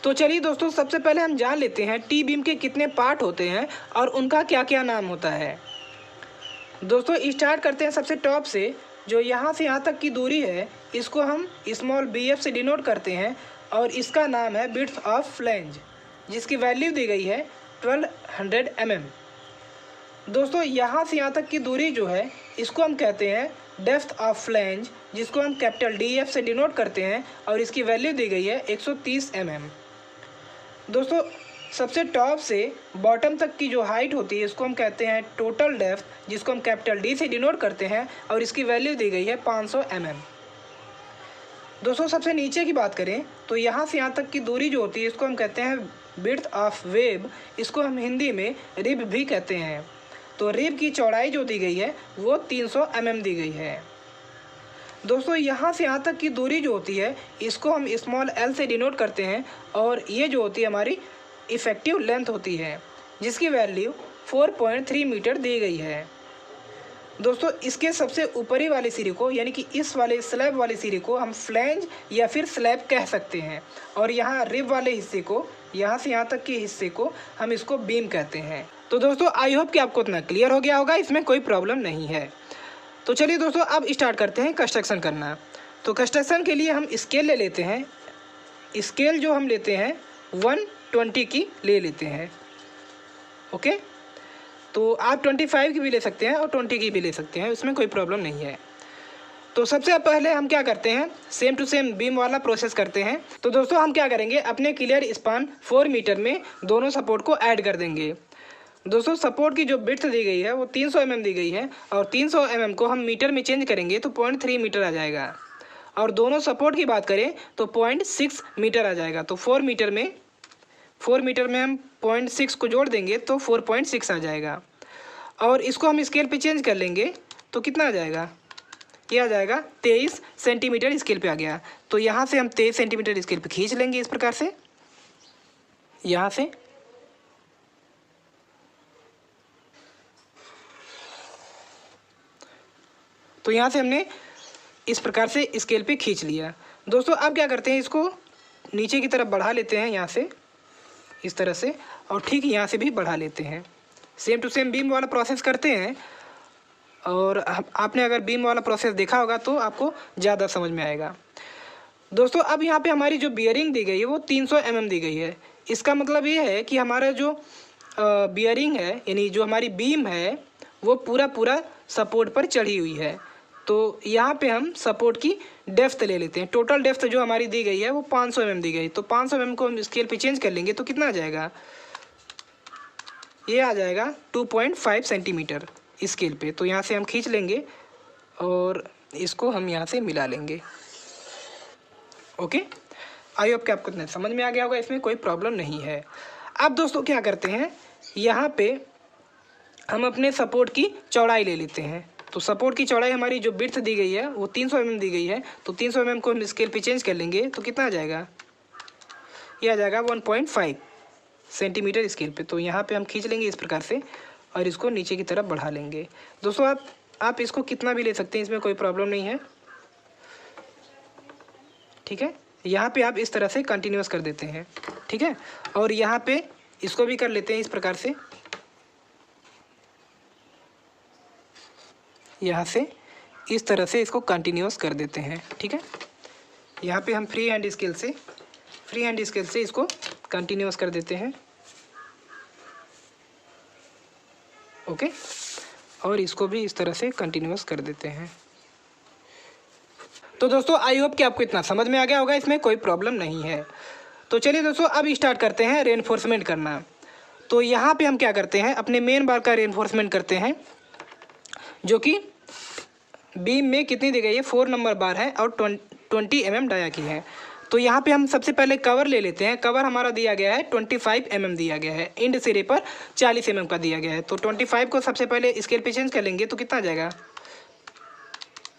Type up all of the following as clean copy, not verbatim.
तो चलिए दोस्तों, सबसे पहले हम जान लेते हैं टी बीम के कितने पार्ट होते हैं और उनका क्या क्या नाम होता है। दोस्तों स्टार्ट करते हैं सबसे टॉप से। जो यहाँ से यहाँ तक की दूरी है इसको हम स्मॉल bf से डिनोट करते हैं और इसका नाम है विड्थ ऑफ फ्लैंज, जिसकी वैल्यू दी गई है 1200 mm। दोस्तों यहाँ से यहाँ तक की दूरी जो है इसको हम कहते हैं डेप्थ ऑफ फ्लैंज, जिसको हम कैपिटल DF से डिनोट करते हैं और इसकी वैल्यू दी गई है 130 mm। दोस्तों सबसे टॉप से बॉटम तक की जो हाइट होती है इसको हम कहते हैं टोटल डेप्थ, जिसको हम कैपिटल D से डिनोट करते हैं और इसकी वैल्यू दी गई है 500 mm। दोस्तों सबसे नीचे की बात करें तो यहाँ से यहाँ तक की दूरी जो होती है इसको हम कहते हैं विड्थ ऑफ वेब, इसको हम हिंदी में रिब भी कहते हैं। तो रिब की चौड़ाई जो दी गई है वो 300 mm दी गई है। दोस्तों यहाँ से यहाँ तक की दूरी जो होती है इसको हम स्मॉल l से डिनोट करते हैं और ये जो होती है हमारी इफ़ेक्टिव लेंथ होती है, जिसकी वैल्यू 4.3 मीटर दी गई है। दोस्तों इसके सबसे ऊपरी वाले सिरे को यानी कि इस वाले स्लैब वाले सिरे को हम फ्लैंज या फिर स्लैब कह सकते हैं और यहाँ रिब वाले हिस्से को, यहाँ से यहाँ तक के हिस्से को हम इसको बीम कहते हैं। तो दोस्तों आई होप कि आपको इतना क्लियर हो गया होगा, इसमें कोई प्रॉब्लम नहीं है। तो चलिए दोस्तों अब स्टार्ट करते हैं कंस्ट्रक्शन करना। तो कंस्ट्रक्शन के लिए हम स्केल ले लेते हैं। स्केल जो हम लेते हैं 120 की ले लेते हैं। ओके, तो आप 25 की भी ले सकते हैं और 20 की भी ले सकते हैं, इसमें कोई प्रॉब्लम नहीं है। तो सबसे पहले हम क्या करते हैं, सेम टू सेम बीम वाला प्रोसेस करते हैं। तो दोस्तों हम क्या करेंगे, अपने क्लियर स्पान 4 मीटर में दोनों सपोर्ट को ऐड कर देंगे। दोस्तों सपोर्ट की जो विड्थ दी गई है वो 300 mm दी गई है और 300 mm को हम मीटर में चेंज करेंगे तो 0.3 मीटर आ जाएगा। और दोनों सपोर्ट की बात करें तो 0.6 मीटर आ जाएगा। तो 4 मीटर में हम 0.6 को जोड़ देंगे तो 4.6 आ जाएगा। और इसको हम स्केल पे चेंज कर लेंगे तो कितना आ जाएगा, ये आ जाएगा 23 सेंटीमीटर स्केल पे आ गया। तो यहाँ से हम 23 सेंटीमीटर स्केल पे खींच लेंगे इस प्रकार से। यहाँ से तो यहाँ से हमने इस प्रकार से स्केल पे खींच लिया। दोस्तों अब क्या करते हैं, इसको नीचे की तरफ बढ़ा लेते हैं यहाँ से इस तरह से, और ठीक यहाँ से भी बढ़ा लेते हैं। सेम टू सेम बीम वाला प्रोसेस करते हैं और आपने अगर बीम वाला प्रोसेस देखा होगा तो आपको ज़्यादा समझ में आएगा। दोस्तों अब यहाँ पे हमारी जो बियरिंग दी गई है वो 300 mm दी गई है। इसका मतलब ये है कि हमारा जो बियरिंग है यानी जो हमारी बीम है वो पूरा सपोर्ट पर चढ़ी हुई है। तो यहाँ पे हम सपोर्ट की डेप्थ ले लेते हैं। टोटल डेप्थ जो हमारी दी गई है वो 500 mm दी गई। तो 500 mm को हम स्केल पे चेंज कर लेंगे तो कितना आ जाएगा, ये आ जाएगा 2.5 सेंटीमीटर स्केल पे। तो यहाँ से हम खींच लेंगे और इसको हम यहाँ से मिला लेंगे। ओके, आई होप कि आपको इतना समझ में आ गया होगा, इसमें कोई प्रॉब्लम नहीं है। अब दोस्तों क्या करते हैं, यहाँ पे हम अपने सपोर्ट की चौड़ाई ले लेते हैं। तो सपोर्ट की चौड़ाई हमारी जो विड्थ दी गई है वो 300 mm दी गई है। तो 300 mm को हम स्केल पे चेंज कर लेंगे तो कितना आ जाएगा, ये आ जाएगा 1.5 सेंटीमीटर स्केल पे। तो यहाँ पे हम खींच लेंगे इस प्रकार से और इसको नीचे की तरफ बढ़ा लेंगे। दोस्तों आप इसको कितना भी ले सकते हैं, इसमें कोई प्रॉब्लम नहीं है। ठीक है, यहाँ पे आप इस तरह से कंटिन्यूस कर देते हैं। ठीक है, और यहाँ पे इसको भी कर लेते हैं इस प्रकार से, यहाँ से इस तरह से इसको कंटिन्यूस कर देते हैं। ठीक है, यहाँ पे हम फ्री हैंड स्केल से इसको कंटिन्यूस कर देते हैं। ओके, और इसको भी इस तरह से कंटिन्यूस कर देते हैं। तो दोस्तों आई होप कि आपको इतना समझ में आ गया होगा, इसमें कोई प्रॉब्लम नहीं है। तो चलिए दोस्तों अब स्टार्ट करते हैं रेनफोर्समेंट करना। तो यहाँ पे हम क्या करते हैं, अपने मेन बार का रेनफोर्समेंट करते हैं, जो कि बीम में कितनी दी गई है, 4 नंबर बार है और 20 mm डाया की है। तो यहाँ पे हम सबसे पहले कवर ले लेते हैं। कवर हमारा दिया गया है 25 mm दिया गया है, इंड सिरे पर 40 mm का दिया गया है। तो 25 को सबसे पहले स्केल पे चेंज कर लेंगे तो कितना आ जाएगा,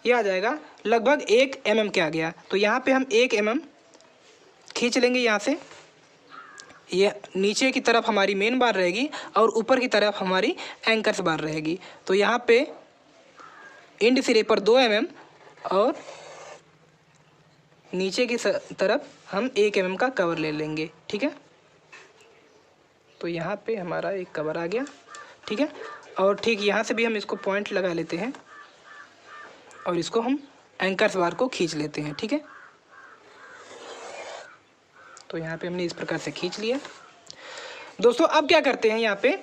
ये आ जाएगा लगभग 1 mm के आ गया। तो यहाँ पे हम 1 mm खींच लेंगे यहाँ से। ये नीचे की तरफ हमारी मेन बार रहेगी और ऊपर की तरफ हमारी एंकर्स बार रहेगी। तो यहाँ पे इंड सिरे पर 2 mm और नीचे की तरफ हम 1 mm का कवर ले लेंगे। ठीक है, तो यहाँ पे हमारा एक कवर आ गया। ठीक है, और ठीक यहाँ से भी हम इसको पॉइंट लगा लेते हैं और इसको हम एंकर्स बार को खींच लेते हैं। ठीक है, तो यहाँ पे हमने इस प्रकार से खींच लिया। दोस्तों अब क्या करते हैं, यहाँ पे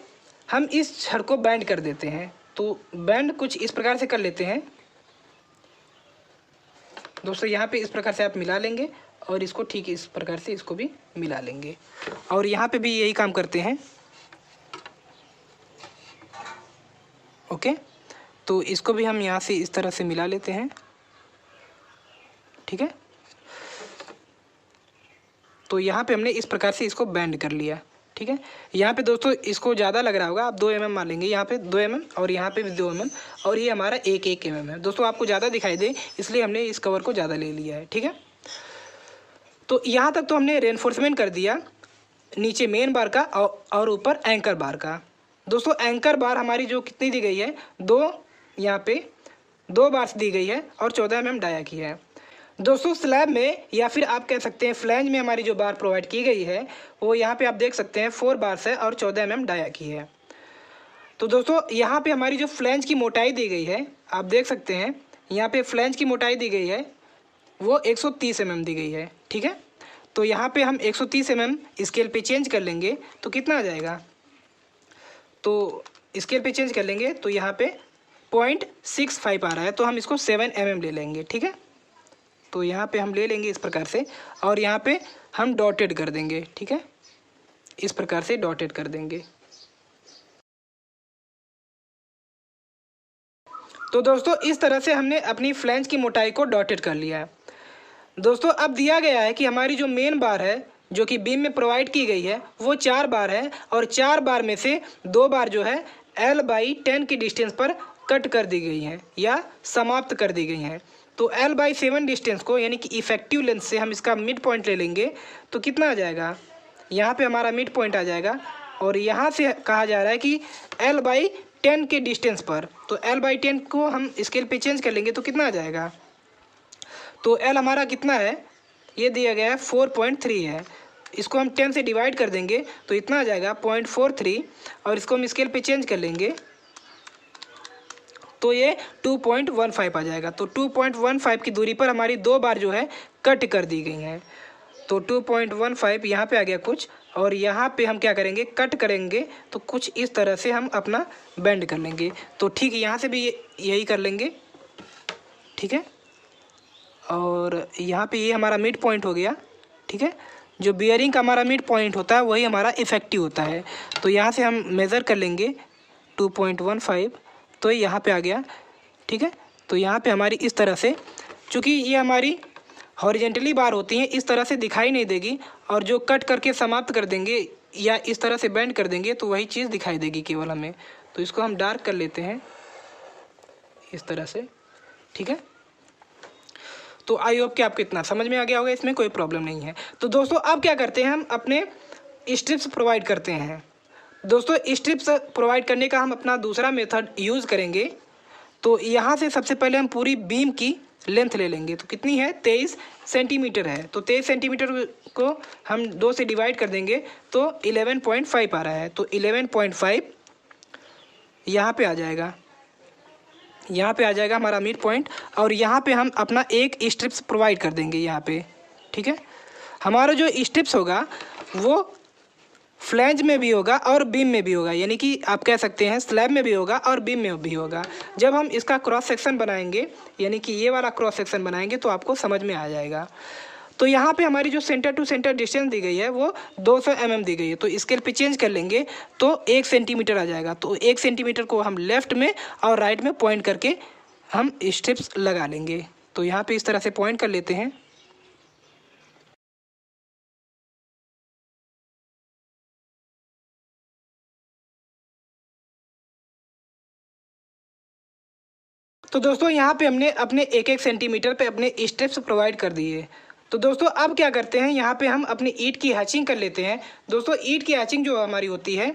हम इस छड़ को बैंड कर देते हैं। तो बैंड कुछ इस प्रकार से कर लेते हैं। दोस्तों यहाँ पे इस प्रकार से आप मिला लेंगे और इसको ठीक इस प्रकार से इसको भी मिला लेंगे और यहाँ पे भी यही काम करते हैं। ओके, तो इसको भी हम यहाँ से इस तरह से मिला लेते हैं। ठीक है, तो यहाँ पे हमने इस प्रकार से इसको बैंड कर लिया। ठीक है, यहाँ पे दोस्तों इसको ज़्यादा लग रहा होगा, आप 2 mm मान लेंगे। यहाँ पे 2 mm और यहाँ पे भी 2 mm और ये हमारा 1 mm है। दोस्तों आपको ज़्यादा दिखाई दे इसलिए हमने इस कवर को ज़्यादा ले लिया है। ठीक है, तो यहाँ तक तो हमने रेनफोर्समेंट कर दिया नीचे मेन बार का और ऊपर एंकर बार का। दोस्तों एंकर बार हमारी जो कितनी दी गई है, 2 यहाँ पे 2 बार्स दी गई है और 14 mm डाया की है। दोस्तों स्लैब में या फिर आप कह सकते हैं फ्लैंज में हमारी जो बार प्रोवाइड की गई है वो यहाँ पे आप देख सकते हैं 4 बार्स है और 14 mm डाया की है। तो दोस्तों यहाँ पे हमारी जो फ्लैंज की मोटाई दी गई है आप देख सकते हैं, यहाँ पे फ्लैंज की मोटाई दी गई है वो 130 mm दी गई है। ठीक है, तो यहाँ पे हम 130 mm स्केल पे चेंज कर लेंगे तो कितना आ जाएगा, तो स्केल पे चेंज कर लेंगे तो यहाँ पे 0.65 आ रहा है, तो हम इसको 7 mm ले लेंगे। ठीक है, तो यहाँ पे हम ले लेंगे इस प्रकार से और यहाँ पे हम डॉटेड कर देंगे। ठीक है, इस प्रकार से डॉटेड कर देंगे। तो दोस्तों इस तरह से हमने अपनी फ्लैंज की मोटाई को डॉटेड कर लिया है। दोस्तों अब दिया गया है कि हमारी जो मेन बार है जो कि बीम में प्रोवाइड की गई है वो 4 बार है और 4 बार में से 2 बार जो है L/10 की डिस्टेंस पर कट कर दी गई हैं या समाप्त कर दी गई हैं। तो L/7 डिस्टेंस को यानी कि इफेक्टिव लेंथ से हम इसका मिड पॉइंट ले लेंगे तो कितना आ जाएगा, यहाँ पे हमारा मिड पॉइंट आ जाएगा और यहाँ से कहा जा रहा है कि L/10 के डिस्टेंस पर, तो L/10 को हम स्केल पे चेंज कर लेंगे तो कितना आ जाएगा, तो L हमारा कितना है ये दिया गया है 4.3 है। इसको हम 10 से डिवाइड कर देंगे तो इतना आ जाएगा 0.43 और इसको हम स्केल पे चेंज कर लेंगे तो ये 2.15 आ जाएगा। तो 2.15 की दूरी पर हमारी 2 बार जो है कट कर दी गई हैं। तो 2.15 यहाँ पे आ गया कुछ और यहाँ पे हम क्या करेंगे, कट करेंगे तो कुछ इस तरह से हम अपना बेंड कर लेंगे। तो ठीक यहाँ से भी यही कर लेंगे। ठीक है, और यहाँ पे ये हमारा मिड पॉइंट हो गया। ठीक है, जो बियरिंग का हमारा मिड पॉइंट होता है वही हमारा इफेक्टिव होता है। तो यहाँ से हम मेज़र कर लेंगे 2.15, तो यहाँ पे आ गया। ठीक है, तो यहाँ पे हमारी इस तरह से, चूँकि ये हमारी हॉरिजेंटली बार होती हैं इस तरह से दिखाई नहीं देगी और जो कट करके समाप्त कर देंगे या इस तरह से बेंड कर देंगे तो वही चीज़ दिखाई देगी केवल हमें। तो इसको हम डार्क कर लेते हैं इस तरह से। ठीक है, तो आई होप कि आपको इतना समझ में आ गया होगा, इसमें कोई प्रॉब्लम नहीं है। तो दोस्तों अब क्या करते हैं, हम अपने स्ट्रिप्स प्रोवाइड करते हैं। दोस्तों स्ट्रिप्स प्रोवाइड करने का हम अपना दूसरा मेथड यूज़ करेंगे। तो यहाँ से सबसे पहले हम पूरी बीम की लेंथ ले लेंगे। तो कितनी है, 23 सेंटीमीटर है। तो 23 सेंटीमीटर को हम 2 से डिवाइड कर देंगे तो 11.5 आ रहा है। तो 11.5 यहाँ पे आ जाएगा, यहाँ पे आ जाएगा हमारा मिड पॉइंट और यहाँ पे हम अपना एक स्ट्रिप्स प्रोवाइड कर देंगे यहाँ पे। ठीक है, हमारा जो स्ट्रिप्स होगा वो फ्लैंज में भी होगा और बीम में भी होगा, यानी कि आप कह सकते हैं स्लैब में भी होगा और बीम में भी होगा। जब हम इसका क्रॉस सेक्शन बनाएंगे यानी कि ये वाला क्रॉस सेक्शन बनाएंगे तो आपको समझ में आ जाएगा। तो यहाँ पे हमारी जो सेंटर टू सेंटर डिस्टेंस दी गई है वो 200 mm दी गई है। तो स्केल पे चेंज कर लेंगे तो 1 सेंटीमीटर आ जाएगा। तो 1 सेंटीमीटर को हम लेफ्ट में और राइट में पॉइंट करके हम स्ट्रिप्स लगा लेंगे। तो यहाँ पे इस तरह से पॉइंट कर लेते हैं। तो दोस्तों यहाँ पे हमने अपने 1-1 सेंटीमीटर पे अपने स्ट्रिप्स प्रोवाइड कर दिए। तो दोस्तों अब क्या करते हैं, यहाँ पे हम अपनी ईंट की हैचिंग कर लेते हैं। दोस्तों ईंट की हैचिंग जो हमारी होती है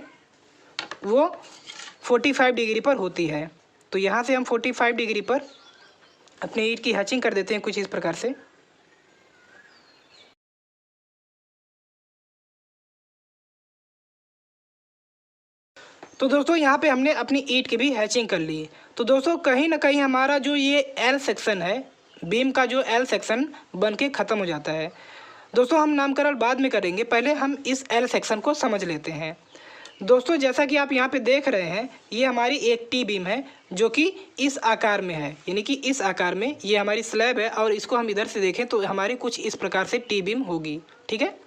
वो 45 डिग्री पर होती है। तो यहाँ से हम 45 डिग्री पर अपने ईंट की हैचिंग कर देते हैं कुछ इस प्रकार से। तो दोस्तों यहाँ पे हमने अपनी ईंट की भी हैचिंग कर ली। तो दोस्तों कहीं ना कहीं हमारा जो ये एल सेक्शन है, बीम का जो एल सेक्शन बन के ख़त्म हो जाता है। दोस्तों हम नामकरण बाद में करेंगे, पहले हम इस एल सेक्शन को समझ लेते हैं। दोस्तों जैसा कि आप यहाँ पे देख रहे हैं, ये हमारी एक टी बीम है जो कि इस आकार में है, यानी कि इस आकार में ये हमारी स्लैब है, और इसको हम इधर से देखें तो हमारी कुछ इस प्रकार से टी बीम होगी। ठीक है,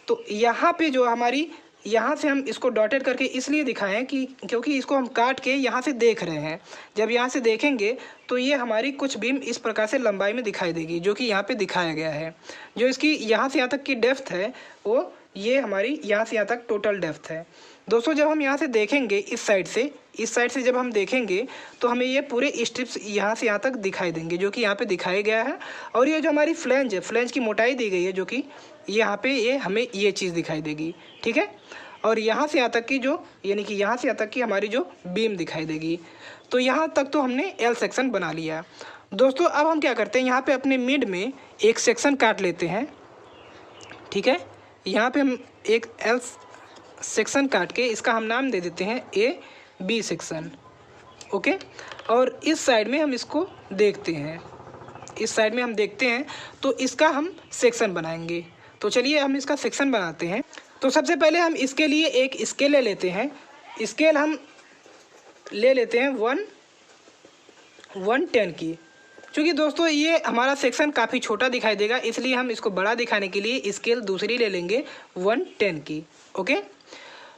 तो यहाँ पे जो हमारी, यहाँ से हम इसको डॉटेड करके इसलिए दिखाएं कि क्योंकि इसको हम काट के यहाँ से देख रहे हैं। जब यहाँ से देखेंगे तो ये हमारी कुछ बीम इस प्रकार से लंबाई में दिखाई देगी, जो कि यहाँ पे दिखाया गया है। जो इसकी यहाँ से यहाँ तक की डेप्थ है वो ये हमारी यहाँ से यहाँ तक टोटल डेप्थ है। दोस्तों जब हम यहाँ से देखेंगे इस साइड से जब हम देखेंगे तो हमें ये पूरे स्ट्रिप्स यहाँ से यहाँ तक दिखाई देंगे, जो कि यहाँ पे दिखाया गया है। और ये जो हमारी फ्लैंज है, फ्लैंज की मोटाई दी गई है, जो कि यहाँ पे ये हमें ये चीज़ दिखाई देगी। ठीक है, और यहाँ से यहाँ तक की जो, यानी कि यहाँ से यहाँ तक की हमारी जो बीम दिखाई देगी। तो यहाँ तक तो हमने एल सेक्शन बना लिया। दोस्तों अब हम क्या करते हैं, यहाँ पे अपने मिड में एक सेक्शन काट लेते हैं। ठीक है, यहाँ पे हम एक एल सेक्शन काट के इसका हम नाम दे देते हैं ए बी सेक्शन। ओके, और इस साइड में हम इसको देखते हैं, इस साइड में हम देखते हैं तो इसका हम सेक्शन बनाएंगे। तो चलिए हम इसका सेक्शन बनाते हैं। तो सबसे पहले हम इसके लिए एक स्केल ले लेते हैं। स्केल हम ले लेते हैं 110 की। क्योंकि दोस्तों ये हमारा सेक्शन काफ़ी छोटा दिखाई देगा, इसलिए हम इसको बड़ा दिखाने के लिए स्केल दूसरी ले लेंगे 110 की। ओके,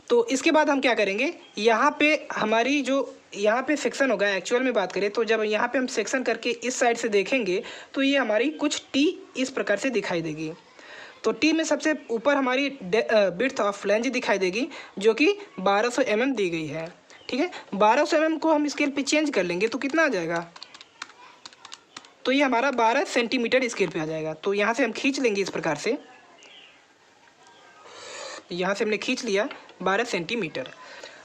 तो इसके बाद हम क्या करेंगे, यहाँ पे हमारी जो यहाँ पे सेक्शन होगा, एक्चुअल में बात करें तो जब यहाँ पे हम सेक्शन करके इस साइड से देखेंगे तो ये हमारी कुछ टी इस प्रकार से दिखाई देगी। तो टी में सबसे ऊपर हमारी विड्थ ऑफ फ्लैंज दिखाई देगी, जो कि 1200 mm दी गई है। ठीक है, 1200 mm को हम स्केल पे चेंज कर लेंगे तो कितना आ जाएगा, तो ये हमारा 12 सेंटीमीटर स्केल पे आ जाएगा। तो यहाँ से हम खींच लेंगे इस प्रकार से, यहाँ से हमने खींच लिया 12 सेंटीमीटर।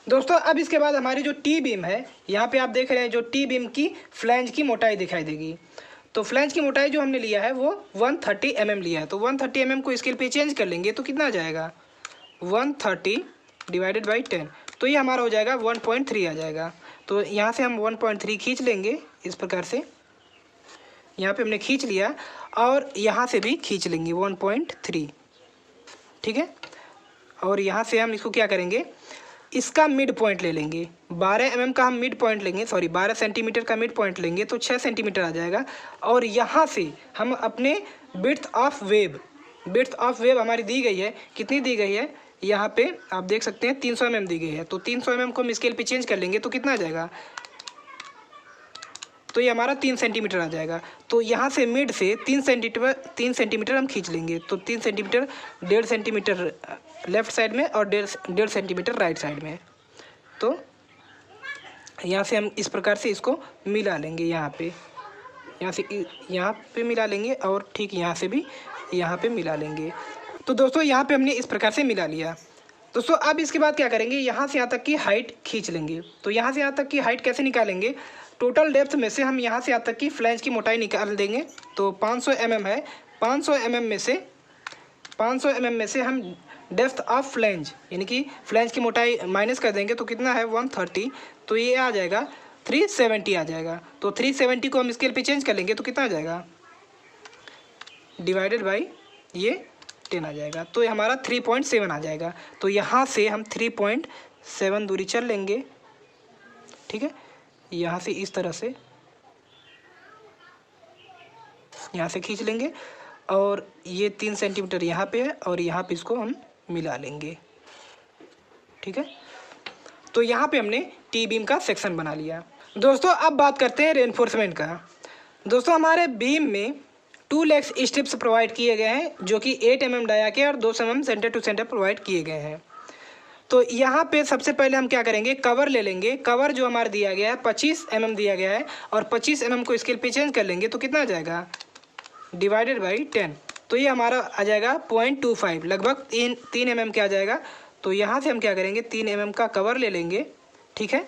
दोस्तों अब इसके बाद हमारी जो टी बीम है, यहाँ पे आप देख रहे हैं जो टी बीम की फ्लैंज की मोटाई दिखाई देगी। तो फ्लैंज की मोटाई जो हमने लिया है वो 130 mm लिया है। तो 130 mm को स्केल पे चेंज कर लेंगे तो कितना आ जाएगा, 130 डिवाइडेड बाई 10, तो ये हमारा हो जाएगा 1.3 आ जाएगा। तो यहाँ से हम 1.3 खींच लेंगे इस प्रकार से, यहाँ पे हमने खींच लिया, और यहाँ से भी खींच लेंगे 1.3। ठीक है, और यहाँ से हम इसको क्या करेंगे, इसका मिड पॉइंट ले लेंगे, 12 mm का हम मिड पॉइंट लेंगे, 12 सेंटीमीटर का मिड पॉइंट लेंगे तो 6 सेंटीमीटर आ जाएगा। और यहाँ से हम अपने विड्थ ऑफ वेव हमारी दी गई है, कितनी दी गई है, यहाँ पे आप देख सकते हैं 300 mm दी गई है। तो 300 mm को हम स्केल पे चेंज कर लेंगे तो कितना आ जाएगा, तो ये हमारा 3 सेंटीमीटर आ जाएगा। तो यहाँ से मिड से 3 सेंटीमीटर हम खींच लेंगे। तो 3 सेंटीमीटर, 1.5 सेंटीमीटर लेफ्ट साइड में और 1.5 सेंटीमीटर राइट साइड में। तो यहाँ से हम इस प्रकार से इसको मिला लेंगे, यहाँ पे मिला लेंगे, और ठीक यहाँ से भी यहाँ पे मिला लेंगे। तो दोस्तों यहाँ पे हमने इस प्रकार से मिला लिया। दोस्तों अब इसके बाद क्या करेंगे, यहाँ से यहाँ तक की हाइट खींच लेंगे। तो यहाँ से यहाँ तक की हाइट कैसे निकालेंगे, टोटल डेप्थ में से हम यहाँ से यहाँ तक की फ्लैंज की मोटाई निकाल देंगे। तो 500 mm है, 500 mm में से हम डेप्थ ऑफ फ्लैंज, यानी कि फ्लैंज की मोटाई माइनस कर देंगे तो कितना है 130, तो ये आ जाएगा 370 आ जाएगा। तो 370 को हम स्केल पे चेंज कर लेंगे तो कितना आ जाएगा, डिवाइडेड बाई ये 10 आ जाएगा। तो ये हमारा 3.7 आ जाएगा। तो यहाँ से हम 3.7 दूरी चल लेंगे। ठीक है, यहाँ से इस तरह से यहाँ से खींच लेंगे, और ये 3 सेंटीमीटर यहाँ पे है, और यहाँ पे इसको हम मिला लेंगे। ठीक है, तो यहाँ पे हमने टी बीम का सेक्शन बना लिया। दोस्तों अब बात करते हैं रेनफोर्समेंट का। दोस्तों हमारे बीम में 2 लेग्स स्ट्रिप्स प्रोवाइड किए गए हैं, जो कि 8 mm डाया के और 2 mm centre to centre provide किए गए हैं। तो यहाँ पे सबसे पहले हम क्या करेंगे, कवर ले लेंगे। कवर जो हमारा दिया गया है 25 mm दिया गया है, और 25 mm को स्केल पे चेंज कर लेंगे तो कितना आ जाएगा, डिवाइडेड बाई 10। तो ये हमारा आ जाएगा 0.25, लगभग 3 mm के आ जाएगा। तो यहाँ से हम क्या करेंगे, 3 mm का कवर ले लेंगे। ठीक है,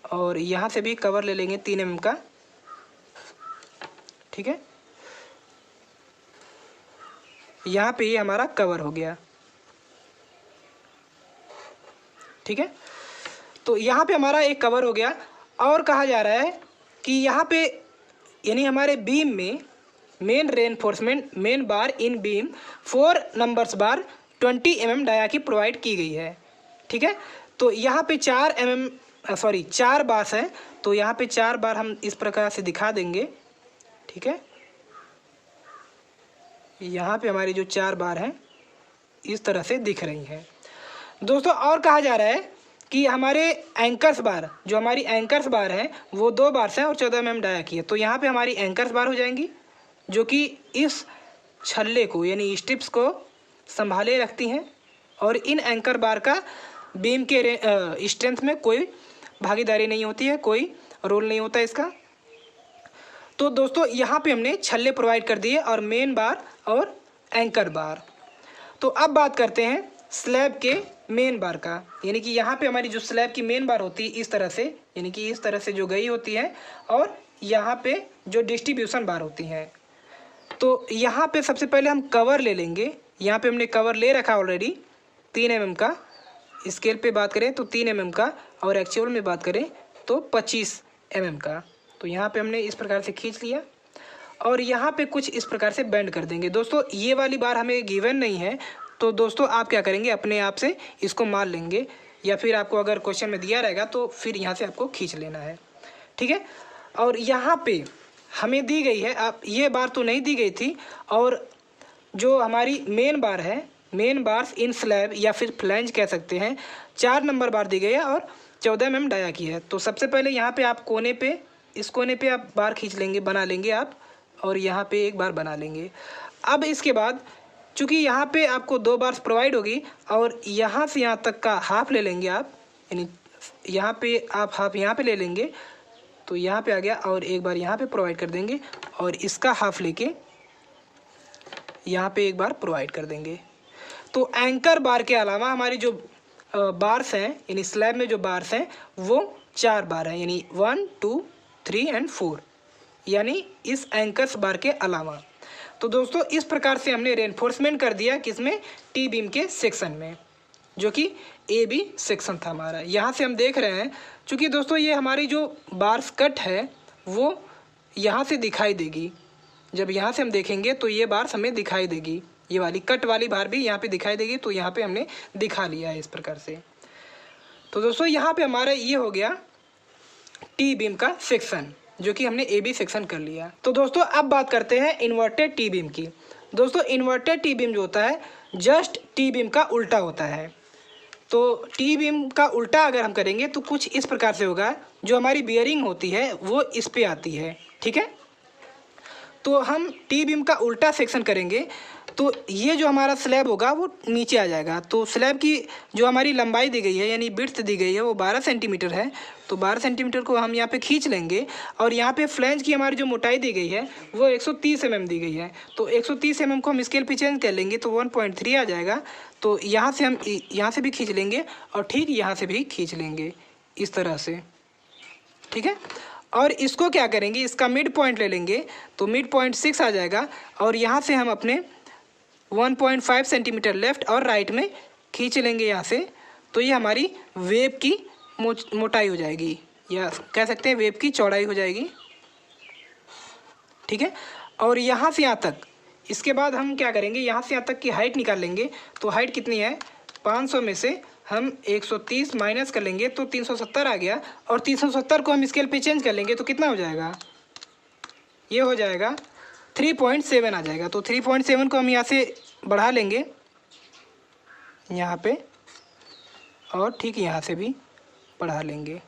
और यहाँ से भी कवर ले लेंगे 3 mm का। ठीक है, यहाँ पे ये हमारा कवर हो गया। ठीक है, तो यहाँ पे हमारा एक कवर हो गया। और कहा जा रहा है कि यहाँ पे यानी हमारे बीम में main reinforcement main bar in beam 4 numbers bar 20 mm dia की प्रोवाइड की गई है। ठीक है, तो यहाँ पे 4 बार्स हैं, तो यहाँ पे 4 बार हम इस प्रकार से दिखा देंगे। ठीक है, यहाँ पे हमारी जो 4 बार हैं इस तरह से दिख रही हैं दोस्तों। और कहा जा रहा है कि हमारे एंकर्स बार, जो हमारी एंकर्स बार हैं वो 2 बार्स हैं और 14 mm डाया की है। तो यहाँ पे हमारी एंकर्स बार हो जाएंगी जो कि इस छल्ले को यानी स्ट्रिप्स को संभाले रखती हैं और इन एंकर बार का बीम के स्ट्रेंथ में कोई भागीदारी नहीं होती है, कोई रोल नहीं होता इसका। तो दोस्तों यहाँ पे हमने छल्ले प्रोवाइड कर दिए और मेन बार और एंकर बार। तो अब बात करते हैं स्लैब के मेन बार का, यानी कि यहाँ पे हमारी जो स्लैब की मेन बार होती है इस तरह से, यानी कि इस तरह से जो गई होती है, और यहाँ पे जो डिस्ट्रीब्यूशन बार होती हैं। तो यहाँ पे सबसे पहले हम कवर ले लेंगे। यहाँ पे हमने कवर ले रखा ऑलरेडी 3 mm का, स्केल पे बात करें तो 3 mm का, और एक्चुअल में बात करें तो 25 mm का। तो यहाँ पे हमने इस प्रकार से खींच लिया और यहाँ पे कुछ इस प्रकार से बेंड कर देंगे। दोस्तों ये वाली बार हमें गिवन नहीं है, तो दोस्तों आप क्या करेंगे, अपने आप से इसको मान लेंगे, या फिर आपको अगर क्वेश्चन में दिया रहेगा तो फिर यहाँ से आपको खींच लेना है। ठीक है, और यहाँ पे हमें दी गई है, आप ये बार तो नहीं दी गई थी, और जो हमारी मेन बार है, मेन बार्स इन स्लैब या फिर फ्लैंज कह सकते हैं, 4 नंबर बार दी गई है और 14 mm डाया की है। तो सबसे पहले यहाँ पे आप कोने पे, इस कोने पे आप बार खींच लेंगे, बना लेंगे आप, और यहाँ पे एक बार बना लेंगे। अब इसके बाद चूँकि यहाँ पे आपको 2 बार्स प्रोवाइड होगी और यहाँ से यहाँ तक का हाफ ले लेंगे आप, यानी यहाँ पे आप हाफ यहाँ पे ले लेंगे, तो यहाँ पे आ गया, और एक बार यहाँ पे प्रोवाइड कर देंगे और इसका हाफ लेके यहाँ पे एक बार प्रोवाइड कर देंगे। तो एंकर बार के अलावा हमारी जो बार्स हैं, यानी स्लैब में जो बार्स हैं वो 4 बार हैं, यानी 1 2 3 और 4, यानी इस एंकर्स बार के अलावा। तो दोस्तों इस प्रकार से हमने रेनफोर्समेंट कर दिया किसमें, टी बीम के सेक्शन में, जो कि ए बी सेक्शन था हमारा। यहाँ से हम देख रहे हैं, चूँकि दोस्तों ये हमारी जो बार्स कट है वो यहाँ से दिखाई देगी। जब यहाँ से हम देखेंगे तो ये बार्स हमें दिखाई देगी, ये वाली कट वाली बार भी यहाँ पे दिखाई देगी। तो यहाँ पे हमने दिखा लिया है इस प्रकार से। तो दोस्तों यहाँ पे हमारा ये हो गया टी बीम का सेक्शन, जो कि हमने ए बी सेक्शन कर लिया। तो दोस्तों अब बात करते हैं इन्वर्टेड टी बीम की। दोस्तों इन्वर्टेड टी बीम जो होता है जस्ट टी बीम का उल्टा होता है। तो टी बीम का उल्टा अगर हम करेंगे तो कुछ इस प्रकार से होगा, जो हमारी बियरिंग होती है वो इस पे आती है। ठीक है, तो हम टी बीम का उल्टा सेक्शन करेंगे तो ये जो हमारा स्लैब होगा वो नीचे आ जाएगा। तो स्लैब की जो हमारी लंबाई दी गई है यानी विड्थ दी गई है वो 12 सेंटीमीटर है। तो 12 सेंटीमीटर को हम यहाँ पे खींच लेंगे, और यहाँ पे फ्लैंज की हमारी जो मोटाई दी गई है वो 130 mm दी गई है। तो 130 mm को हम स्केल पे चेंज कर लेंगे तो 1.3 आ जाएगा। तो यहाँ से हम यहाँ से भी खींच लेंगे और ठीक यहाँ से भी खींच लेंगे इस तरह से। ठीक है, और इसको क्या करेंगे, इसका मिड पॉइंट ले लेंगे तो मिड पॉइंट 6 आ जाएगा, और यहाँ से हम अपने 1.5 सेंटीमीटर लेफ्ट और राइट में खींच लेंगे यहाँ से। तो ये हमारी वेब की मोटाई हो जाएगी, या कह सकते हैं वेब की चौड़ाई हो जाएगी। ठीक है, और यहाँ से यहाँ तक, इसके बाद हम क्या करेंगे, यहाँ से यहाँ तक की हाइट निकाल लेंगे। तो हाइट कितनी है, 500 में से हम 130 माइनस कर लेंगे तो 370 आ गया, और 370 को हम स्केल पे चेंज कर लेंगे तो कितना हो जाएगा, ये हो जाएगा 3.7 आ जाएगा। तो 3.7 को हम यहाँ से बढ़ा लेंगे यहाँ पे, और ठीक यहाँ से भी बढ़ा लेंगे।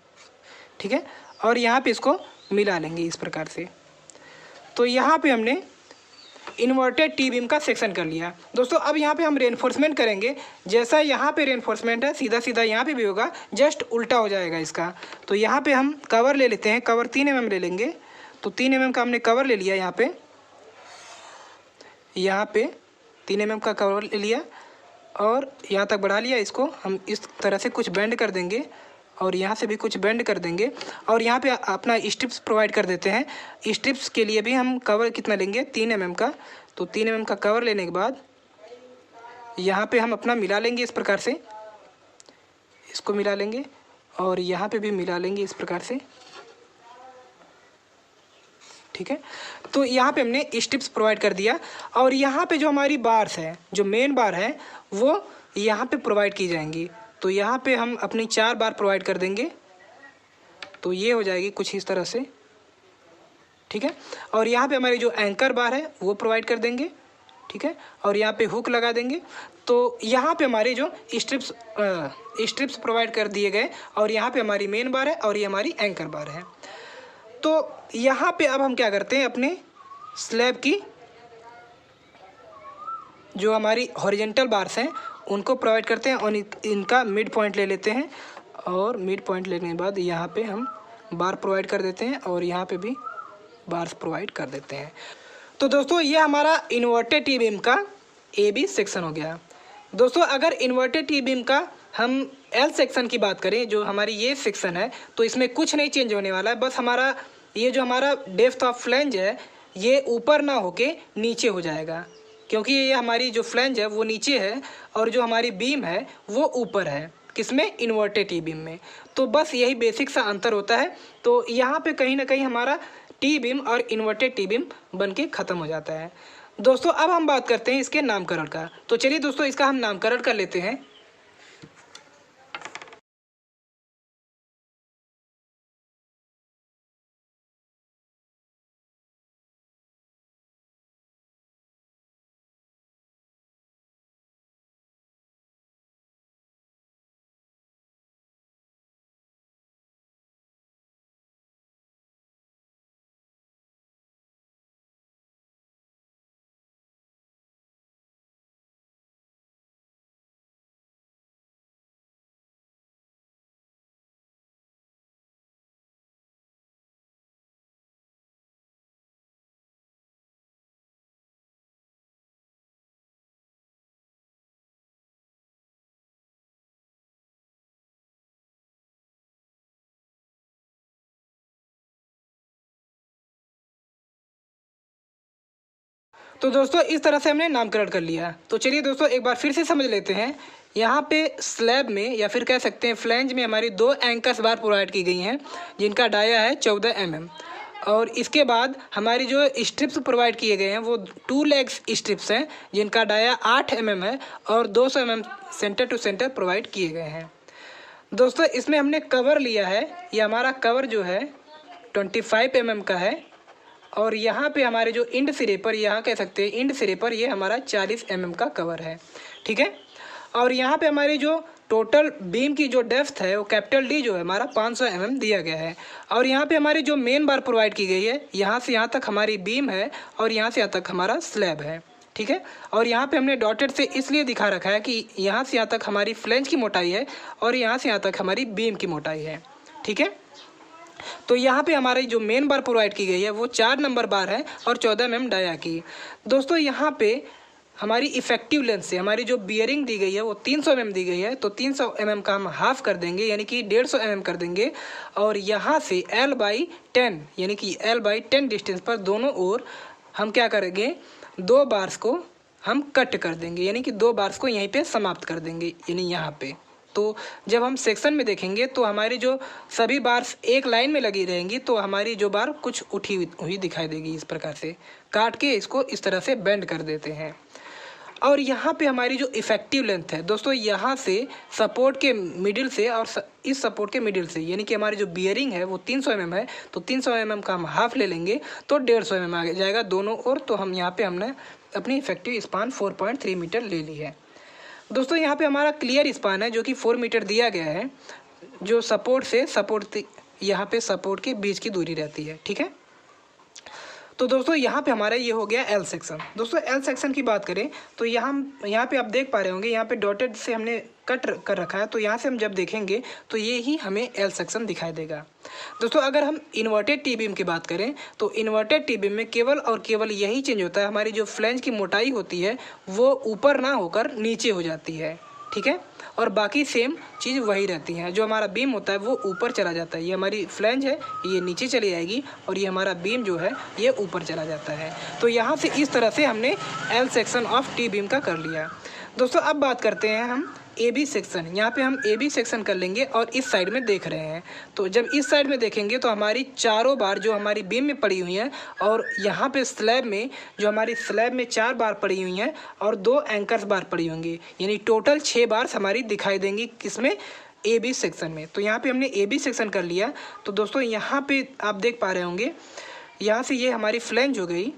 ठीक है, और यहाँ पे इसको मिला लेंगे इस प्रकार से। तो यहाँ पे हमने इन्वर्टेड टी बीम का सेक्शन कर लिया। दोस्तों अब यहाँ पे हम रेनफोर्समेंट करेंगे, जैसा यहाँ पे रेनफोर्समेंट है सीधा सीधा यहाँ पे भी होगा, जस्ट उल्टा हो जाएगा इसका। तो यहाँ पे हम कवर ले लेते हैं, कवर 3 mm ले लेंगे। तो 3 mm का हमने कवर ले लिया, यहाँ पे 3 mm का कवर ले लिया और यहाँ तक बढ़ा लिया। इसको हम इस तरह से कुछ बेंड कर देंगे और यहाँ से भी कुछ बेंड कर देंगे, और यहाँ पे अपना स्ट्रिप्स प्रोवाइड कर देते हैं। स्ट्रिप्स के लिए भी हम कवर कितना लेंगे, 3 mm का। तो 3 mm का कवर लेने के बाद यहाँ पे हम अपना मिला लेंगे इस प्रकार से, इसको मिला लेंगे और यहाँ पे भी मिला लेंगे इस प्रकार से, ठीक है। तो यहाँ पे हमने स्ट्रिप्स प्रोवाइड कर दिया और यहाँ पे जो हमारी बार्स है, जो मेन बार है, वो यहाँ पे प्रोवाइड की जाएंगी। तो यहाँ पे हम अपनी 4 बार प्रोवाइड कर देंगे, तो ये हो जाएगी कुछ इस तरह से, ठीक है। और यहाँ पे हमारी जो एंकर बार है वो प्रोवाइड कर देंगे, ठीक है। और यहाँ पे हुक लगा देंगे। तो यहाँ पे हमारे जो स्ट्रिप्स प्रोवाइड कर दिए गए और यहाँ पे हमारी मेन बार है और ये हमारी एंकर बार है। तो यहाँ पे अब हम क्या करते हैं, अपने स्लैब की जो हमारी हॉरिजेंटल बार्स हैं उनको प्रोवाइड करते हैं और इनका मिड पॉइंट ले लेते हैं और मिड पॉइंट लेने के बाद यहाँ पे हम बार प्रोवाइड कर देते हैं और यहाँ पे भी बार्स प्रोवाइड कर देते हैं। तो दोस्तों ये हमारा इन्वर्टेड टी बीम का ए बी सेक्शन हो गया। दोस्तों अगर इन्वर्टेड टी बीम का हम एल सेक्शन की बात करें, जो हमारी ये सेक्शन है, तो इसमें कुछ नहीं चेंज होने वाला है। बस हमारा ये जो हमारा डेप्थ ऑफ फ्लैंज है ये ऊपर ना होके नीचे हो जाएगा, क्योंकि ये हमारी जो फ्लैंज है वो नीचे है और जो हमारी बीम है वो ऊपर है। किसमें? इन्वर्टेड टी बीम में। तो बस यही बेसिक सा अंतर होता है। तो यहाँ पे कहीं ना कहीं हमारा टी बीम और इन्वर्टेड टी बीम बन के ख़त्म हो जाता है। दोस्तों अब हम बात करते हैं इसके नामकरण का। तो चलिए दोस्तों इसका हम नामकरण कर लेते हैं। तो दोस्तों इस तरह से हमने नामकरण कर लिया। तो चलिए दोस्तों एक बार फिर से समझ लेते हैं। यहाँ पे स्लैब में या फिर कह सकते हैं फ्लैंज में हमारी 2 एंकर्स बार प्रोवाइड की गई हैं जिनका डाया है 14 mm। और इसके बाद हमारी जो स्ट्रिप्स प्रोवाइड किए गए हैं वो 2 लेग्स स्ट्रिप्स हैं जिनका डाया 8 mm है और 200 mm centre to centre provide किए गए हैं। दोस्तों इसमें हमने कवर लिया है, ये हमारा कवर जो है 25 mm का है और यहाँ पे हमारे जो इंड सिरे पर, यहाँ कह सकते हैं इंड सिरे पर, ये हमारा 40 mm का कवर है, ठीक है। और यहाँ पे हमारी जो टोटल बीम की जो डेप्थ है वो कैपिटल डी जो है हमारा 500 mm दिया गया है। और यहाँ पे हमारी जो मेन बार प्रोवाइड की गई है, यहाँ से यहाँ तक हमारी बीम है और यहाँ से यहाँ तक हमारा स्लैब है, ठीक है। और यहाँ पे हमने डॉटेड से इसलिए दिखा रखा है कि यहाँ से यहाँ तक हमारी फ्लैंज की मोटाई है और यहाँ से यहाँ तक हमारी बीम की मोटाई है, ठीक है। तो यहाँ पे हमारी जो मेन बार प्रोवाइड की गई है वो 4 नंबर बार है और 14 mm डाया की। दोस्तों यहाँ पे हमारी इफेक्टिव लेंथ से हमारी जो बियरिंग दी गई है वो 300 mm दी गई है। तो 300 mm का हम हाफ कर देंगे यानी कि 150 mm कर देंगे और यहाँ से L/10 यानी कि L/10 डिस्टेंस पर दोनों ओर हम क्या करेंगे, 2 बार्स को हम कट कर देंगे यानी कि 2 बार्स को यहीं पे समाप्त कर देंगे यानी यहाँ पे। तो जब हम सेक्शन में देखेंगे तो हमारी जो सभी बार्स एक लाइन में लगी रहेंगी तो हमारी जो बार कुछ उठी हुई दिखाई देगी। इस प्रकार से काट के इसको इस तरह से बेंड कर देते हैं। और यहाँ पे हमारी जो इफेक्टिव लेंथ है दोस्तों, यहाँ से सपोर्ट के मिडिल से और इस सपोर्ट के मिडिल से यानी कि हमारी जो बियरिंग है वो 300 mm है, तो 300 mm का हम हाफ ले लेंगे तो 150 mm आ जाएगा दोनों ओर। तो हम यहाँ पे हमने अपनी इफेक्टिव स्पान 4.3 मीटर ले ली है। दोस्तों यहाँ पे हमारा क्लियर स्पान है जो कि 4 मीटर दिया गया है, जो सपोर्ट से सपोर्ट यहाँ पे सपोर्ट के बीच की दूरी रहती है, ठीक है। तो दोस्तों यहाँ पे हमारा ये हो गया एल सेक्शन। दोस्तों एल सेक्शन की बात करें तो यहाँ पे आप देख पा रहे होंगे, यहाँ पे डॉटेड से हमने कट कर रखा है। तो यहाँ से हम जब देखेंगे तो ये ही हमें एल सेक्शन दिखाई देगा। दोस्तों अगर हम इन्वर्टेड टी बीम की बात करें तो इन्वर्टेड टी बीम में केवल और केवल यही चेंज होता है, हमारी जो फ्लैंज की मोटाई होती है वो ऊपर ना होकर नीचे हो जाती है, ठीक है। और बाकी सेम चीज़ वही रहती है। जो हमारा बीम होता है वो ऊपर चला जाता है, ये हमारी फ्लैंज है ये नीचे चली जाएगी और ये हमारा बीम जो है ये ऊपर चला जाता है। तो यहाँ से इस तरह से हमने L section of T beam का कर लिया। दोस्तों अब बात करते हैं हम ए बी सेक्शन, यहाँ पे हम ए बी सेक्शन कर लेंगे और इस साइड में देख रहे हैं। तो जब इस साइड में देखेंगे तो हमारी चारों बार जो हमारी बीम में पड़ी हुई हैं और यहाँ पे स्लैब में जो हमारी स्लैब में 4 बार पड़ी हुई हैं और 2 एंकर्स बार पड़ी होंगी, यानी टोटल 6 बार हमारी दिखाई देंगी किसमें, ए बी सेक्शन में। तो यहाँ पे हमने ए बी सेक्शन कर लिया। तो दोस्तों यहाँ पे आप देख पा रहे होंगे, यहाँ से ये हमारी फ्लैंज हो गई,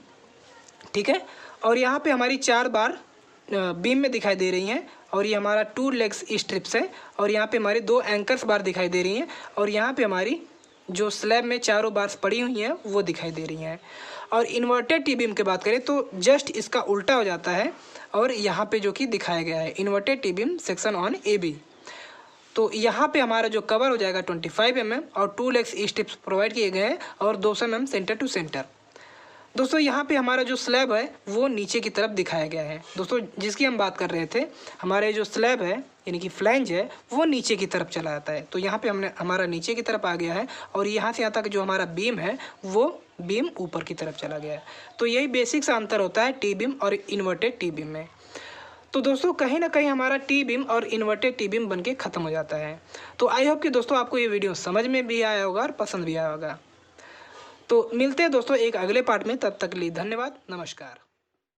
ठीक है, और यहाँ पे हमारी 4 बार बीम में दिखाई दे रही हैं और ये हमारा 2 लेग्स स्ट्रिप्स है और यहाँ पे हमारी 2 एंकर्स बार दिखाई दे रही हैं और यहाँ पे हमारी जो स्लैब में चारों बार्स पड़ी हुई हैं वो दिखाई दे रही हैं। और इन्वर्टेड टी बीम की बात करें तो जस्ट इसका उल्टा हो जाता है और यहाँ पे जो कि दिखाया गया है inverted T beam section on A B. तो यहाँ पे हमारा जो कवर हो जाएगा 25 mm और 2 लेग्स स्ट्रिप्स प्रोवाइड किए गए हैं और 200 mm सेंटर टू सेंटर। दोस्तों यहाँ पे हमारा जो स्लैब है वो नीचे की तरफ दिखाया गया है। दोस्तों जिसकी हम बात कर रहे थे, हमारे जो स्लैब है यानी कि फ्लैंज है वो नीचे की तरफ चला जाता है। तो यहाँ पे हमने हमारा नीचे की तरफ आ गया है और यहाँ से यहाँ तक जो हमारा बीम है वो बीम ऊपर की तरफ चला गया है। तो यही बेसिक सा अंतर होता है टी बीम और इन्वर्टेड टी बीम में। तो दोस्तों कहीं ना कहीं हमारा टी बीम और इन्वर्टेड टी बीम बनके ख़त्म हो जाता है। तो आई होप कि दोस्तों आपको ये वीडियो समझ में भी आया होगा और पसंद भी आया होगा। तो मिलते हैं दोस्तों एक अगले पार्ट में, तब तक के लिए धन्यवाद, नमस्कार।